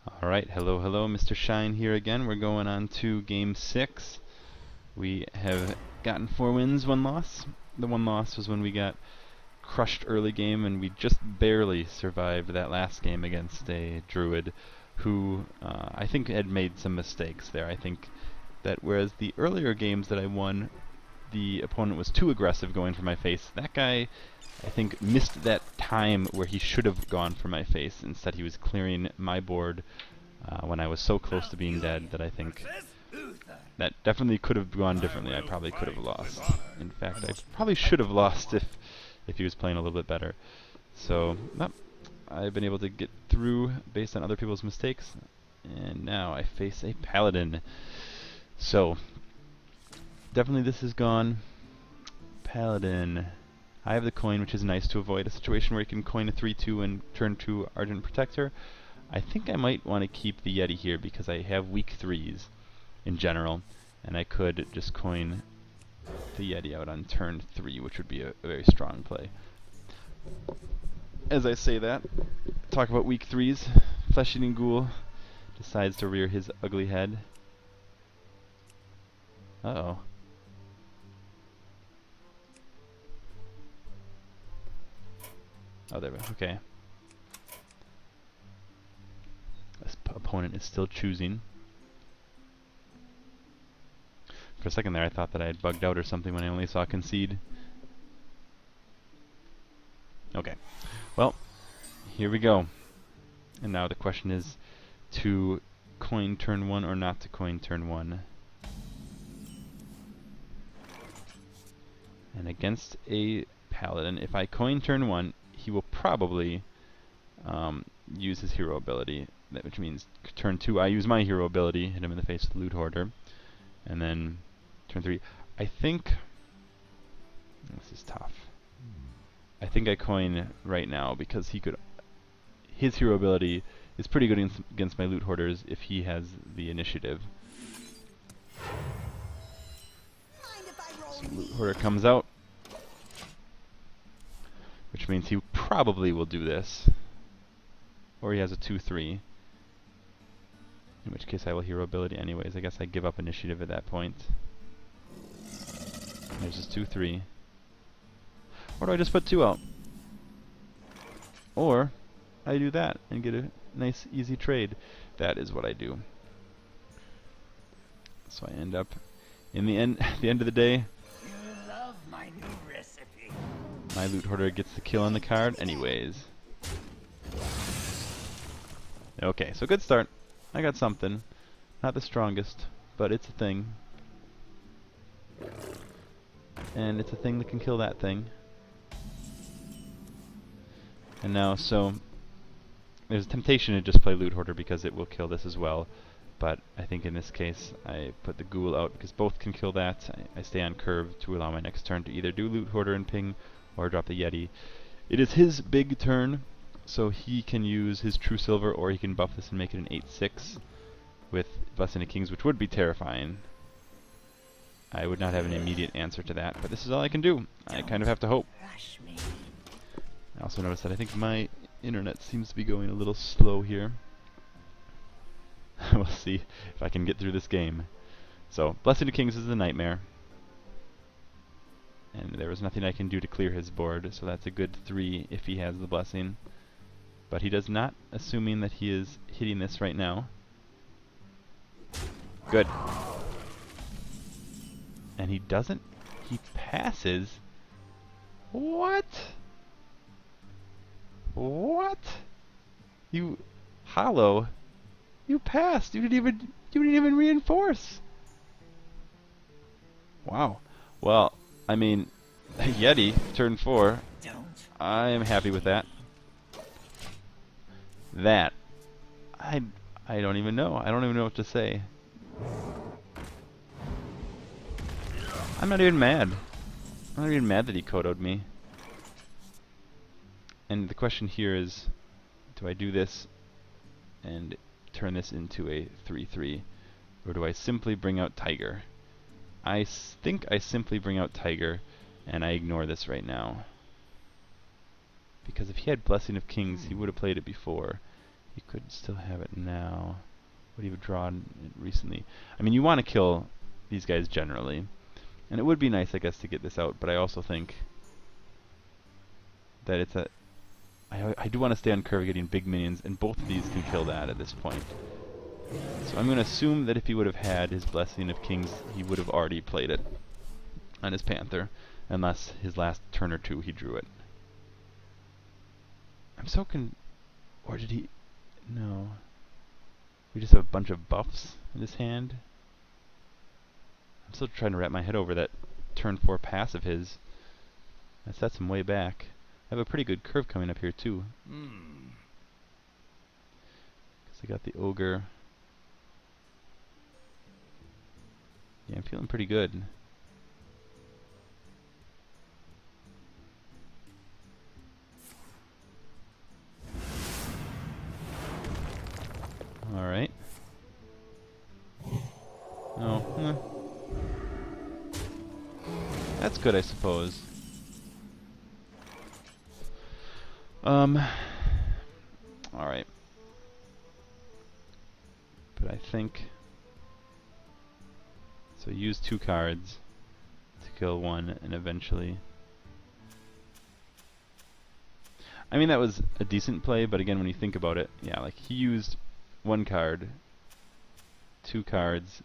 Alright, hello, hello, Mr. Shine here again. We're going on to game 6. We have gotten 4 wins, 1 loss. The 1 loss was when we got crushed early game and we just barely survived that last game against a Druid who I think had made some mistakes there. I think that whereas the earlier games that I won, the opponent was too aggressive going for my face, that guy I think missed that time where he should have gone for my face. Instead he was clearing my board when I was so close to being dead that I think that definitely could have gone differently. I probably could have lost. In fact, I probably should have lost if he was playing a little bit better. So, I've been able to get through based on other people's mistakes, and now I face a paladin. So, definitely this is gone. Paladin. I have the coin, which is nice to avoid a situation where you can coin a 3-2 and turn to Ardent Protector. I think I might want to keep the Yeti here because I have weak 3s in general, and I could just coin the Yeti out on turn 3, which would be a very strong play. As I say that, talk about weak 3s, Flesh-Eating Ghoul decides to rear his ugly head. Uh-oh. Oh, there we go. Okay. This opponent is still choosing. For a second there, I thought that I had bugged out or something when I only saw concede. Okay. Well, here we go. And now the question is to coin turn 1 or not to coin turn 1. And against a paladin, if I coin turn 1, he will probably use his hero ability, which means turn 2 I use my hero ability, hit him in the face with Loot Hoarder, and then turn 3, I think, this is tough, I think I coin right now because his hero ability is pretty good against my Loot Hoarders if he has the initiative. So Loot Hoarder comes out, which means he probably will do this. Or he has a 2-3. In which case I will hero ability anyways. I guess I give up initiative at that point. There's his 2-3. Or do I just put 2 out? Or I do that and get a nice easy trade. That is what I do. So I end up in the end at the end of the day, my Loot Hoarder gets the kill on the card anyways. Okay, so good start. I got something. Not the strongest, but it's a thing. And it's a thing that can kill that thing. And now, so there's a temptation to just play Loot Hoarder because it will kill this as well. But I think in this case, I put the Ghoul out because both can kill that. I stay on curve to allow my next turn to either do Loot Hoarder and ping or drop the Yeti. It is his big turn, so he can use his True Silver or he can buff this and make it an 8-6 with Blessing of Kings, which would be terrifying. I would not have an immediate answer to that, but this is all I can do. I kind of have to hope. I also noticed that I think my internet seems to be going a little slow here. We'll see if I can get through this game. So, Blessing of Kings is a nightmare. And there was nothing I can do to clear his board, so that's a good 3 if he has the Blessing. But he does not, assuming that he is hitting this right now. Good. And he doesn't. He passes. What? What? You hollow. You passed. You didn't even reinforce. Wow. Well, I mean, Yeti turn 4. I am happy with that. That I don't even know. I don't even know what to say. I'm not even mad. I'm not even mad that he kodoed me. And the question here is, do I do this and turn this into a 3-3, or do I simply bring out Tiger? I think I simply bring out Tiger and I ignore this right now. Because if he had Blessing of Kings, he would have played it before. He could still have it now. Would he have drawn it recently? I mean, you want to kill these guys generally. And it would be nice, I guess, to get this out, but I also think that it's a... I do want to stay on curve getting big minions, and both of these can kill that at this point. So I'm going to assume that if he would have had his Blessing of Kings, he would have already played it on his Panther, unless his last turn or two he drew it. I'm so or did he... No. We just have a bunch of buffs in his hand. I'm still trying to wrap my head over that turn 4 pass of his. That sets him way back. I have a pretty good curve coming up here too. Because I got the Ogre. Yeah, I'm feeling pretty good. Alright. Oh, that's good, I suppose. Alright. But I think... So use 2 cards to kill 1, and eventually... I mean, that was a decent play, but again, when you think about it, yeah, like, he used 1 card, 2 cards,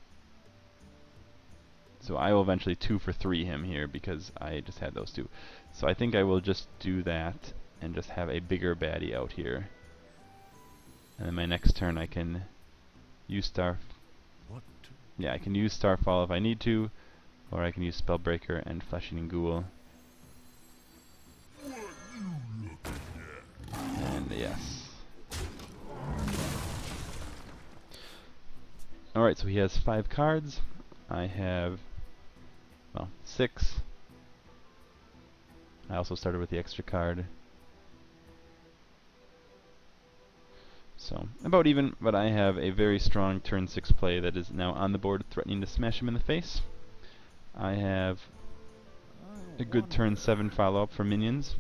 so I will eventually 2 for 3 him here, because I just had those 2. So I think I will just do that, and just have a bigger baddie out here. And then my next turn I can use Yeah, I can use Starfall if I need to, or I can use Spellbreaker and Flesh-Eating Ghoul. And yes. Alright, so he has 5 cards. I have, well, 6. I also started with the extra card. So, about even, but I have a very strong turn 6 play that is now on the board, threatening to smash him in the face. I have a good turn 7 follow-up for minions.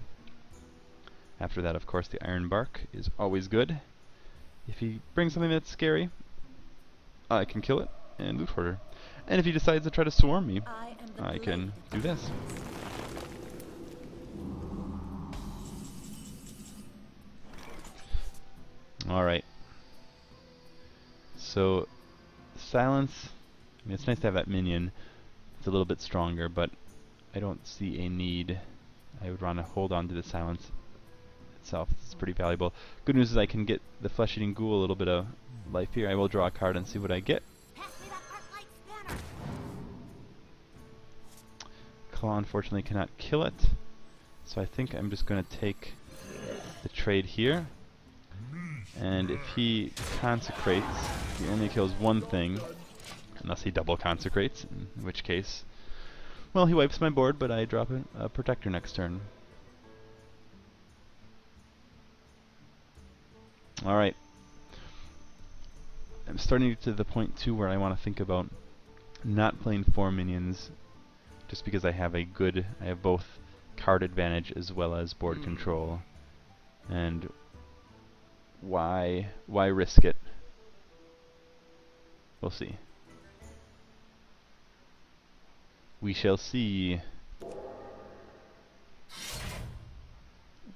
After that, of course, the Iron Bark is always good. If he brings something that's scary, I can kill it and loot hoarder. And if he decides to try to swarm me, I can do this. Alright. So, silence, I mean, it's nice to have that minion. It's a little bit stronger, but I don't see a need. I would want to hold on to the silence itself. It's pretty valuable. Good news is I can get the Flesh-Eating Ghoul a little bit of life here. I will draw a card and see what I get. Claw unfortunately cannot kill it, so I think I'm just going to take the trade here. And if he consecrates, he only kills 1 thing, unless he double consecrates, in which case, well, he wipes my board, but I drop a protector next turn. Alright. I'm starting to get to the point too where I want to think about not playing 4 minions, just because I have both card advantage as well as board control. And why risk it? We'll see. We shall see.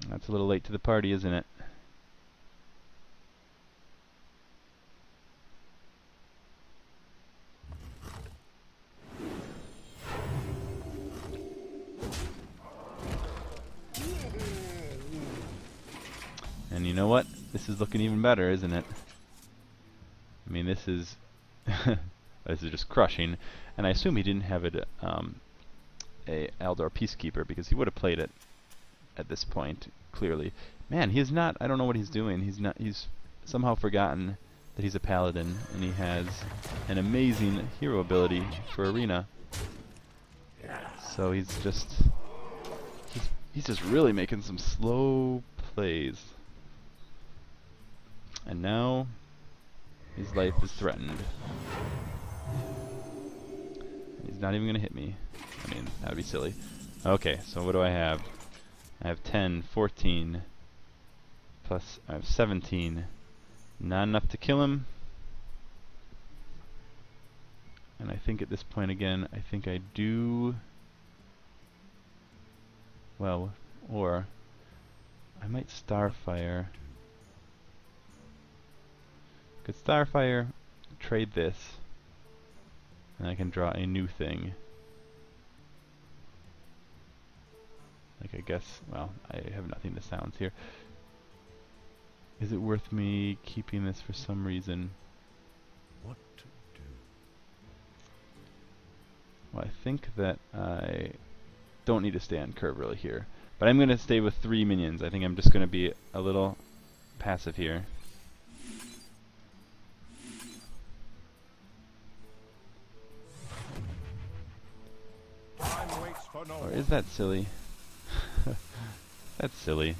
That's a little late to the party, isn't it? And you know what? This is looking even better, isn't it? I mean, this is this is just crushing. And I assume he didn't have it a Eldar Peacekeeper, because he would have played it at this point, clearly. Man, he is not, I don't know what he's doing. He's somehow forgotten that he's a paladin, and he has an amazing hero ability for arena. So he's just really making some slow plays. And now his life is threatened. He's not even going to hit me. I mean, that would be silly. Okay, so what do I have? I have 10, 14, plus I have 17, Not enough to kill him. And I think at this point again, I think I do... Well, or... I might Starfire. Could Starfire, trade this, and I can draw a new thing. Like I guess, well, I have nothing to silence here. Is it worth me keeping this for some reason? What to do? Well, I think that I don't need to stay on curve really here. But I'm going to stay with 3 minions. I think I'm just going to be a little passive here. Time waits for no Or is that silly? That's silly.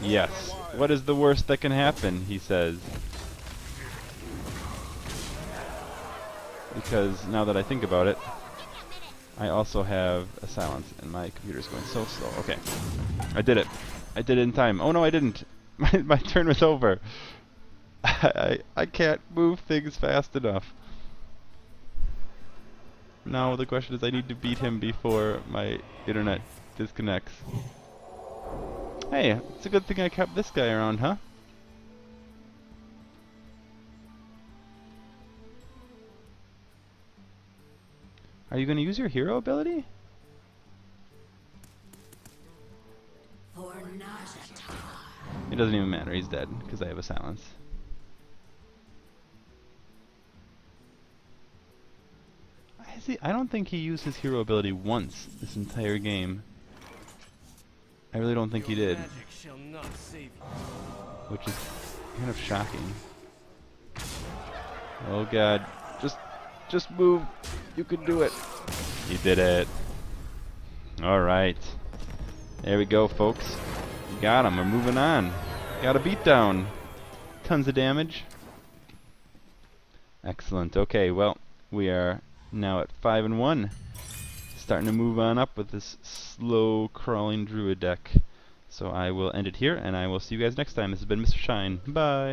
Yes. What is the worst that can happen, he says. Because now that I think about it, I also have a silence and my computer's going so slow. Okay. I did it. I did it in time. Oh no, I didn't. My turn was over. I can't move things fast enough. Now the question is I need to beat him before my internet disconnects. Hey, it's a good thing I kept this guy around, huh? Are you going to use your hero ability? It doesn't even matter, he's dead, because I have a silence. I don't think he used his hero ability once this entire game. I really don't think he did. Which is kind of shocking. Oh god. Just move. You can do it. You did it. Alright. There we go, folks. Got him. We're moving on. Got a beatdown. Tons of damage. Excellent. Okay, well, we are now at 5-1. Starting to move on up with this slow crawling druid deck. So I will end it here, and I will see you guys next time. This has been Mr. Shine. Bye.